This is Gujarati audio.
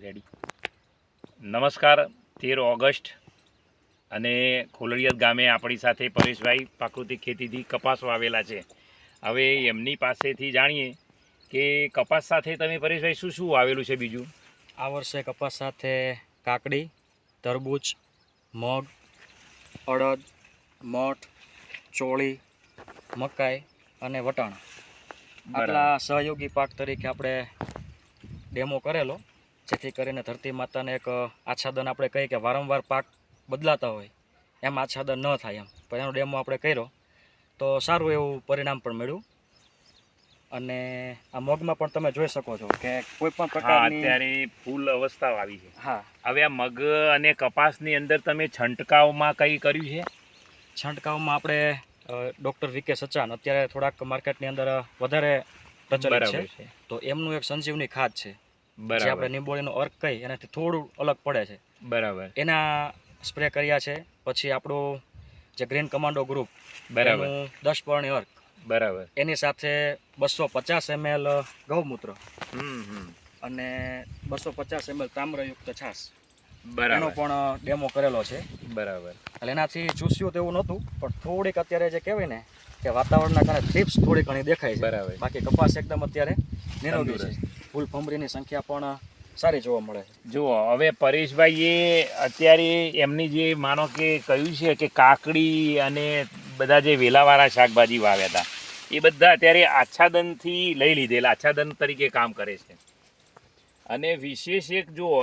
રેડી. નમસ્કાર. 13 ઓગસ્ટ અને ખોલડિયાદ ગામે આપણી સાથે પરેશભાઈ પ્રાકૃતિક ખેતીથી કપાસ વાવેલા છે. હવે એમની પાસેથી જાણીએ કે કપાસ સાથે તમે પરેશભાઈ શું શું વાવેલું છે બીજું? આ વર્ષે કપાસ સાથે કાકડી, તરબૂચ, મગ, અડદ, મઠ, ચોળી, મકાઈ અને વટાણા આટલા સહયોગી પાક તરીકે આપણે ડેમો કરેલો, જેથી કરીને ધરતી માતાને એક આચ્છાદન આપણે કહીએ કે વારંવાર પાક બદલાતા હોય એમ આચ્છાદન ન થાય એમ, પણ એનો ડેમો આપણે કર્યો તો સારું એવું પરિણામ પણ મળ્યું. અને આ મગમાં પણ તમે જોઈ શકો છો કે કોઈ પણ પ્રકારની અત્યારે ફૂલ અવસ્થા આવી છે. હા, હવે આ મગ અને કપાસની અંદર તમે છંટકાવમાં કંઈ કર્યું છે? છંટકાવમાં આપણે ડૉક્ટર વી કે સચાન અત્યારે થોડાક માર્કેટની અંદર વધારે પ્રચલિત છે, તો એમનું એક સંજીવની ખાદ છે જે આપણે નિંબોળીનો અર્ક કહી એનાથી થોડું અલગ પડે છે. બરાબર. એના સ્પ્રે કર્યા છે. પછી આપણું જે ગ્રીન કમાન્ડો ગ્રુપ, એનું 10 પર્ણી અર્ક, બરાબર, એની સાથે 250 ml ગૌમૂત્ર અને 250 ml તામ્રયુક્ત છાશ, એનો પણ ડેમો કરેલો છે. બરાબર. એટલે એનાથી ચૂસ્યું તો એવું નહોતું, પણ થોડીક અત્યારે જે કહેવાય ને કે વાતાવરણના કારણે થ્રિપ્સ થોડી ઘણી દેખાય છે. બરાબર. બાકી કપાસ એકદમ અત્યારે નિરોગી છે. ફૂલ ભમરીની સંખ્યા પણ સારી જોવા મળે છે. જુઓ, હવે પરેશભાઈએ અત્યારે એમની જે માનો કે કહ્યું છે કે કાકડી અને બધા જે વેલાવાળા શાકભાજી વાવ્યા હતા એ બધા અત્યારે આચ્છાદનથી લઈ લીધેલા, આચ્છાદન તરીકે કામ કરે છે. અને વિશેષ એક જુઓ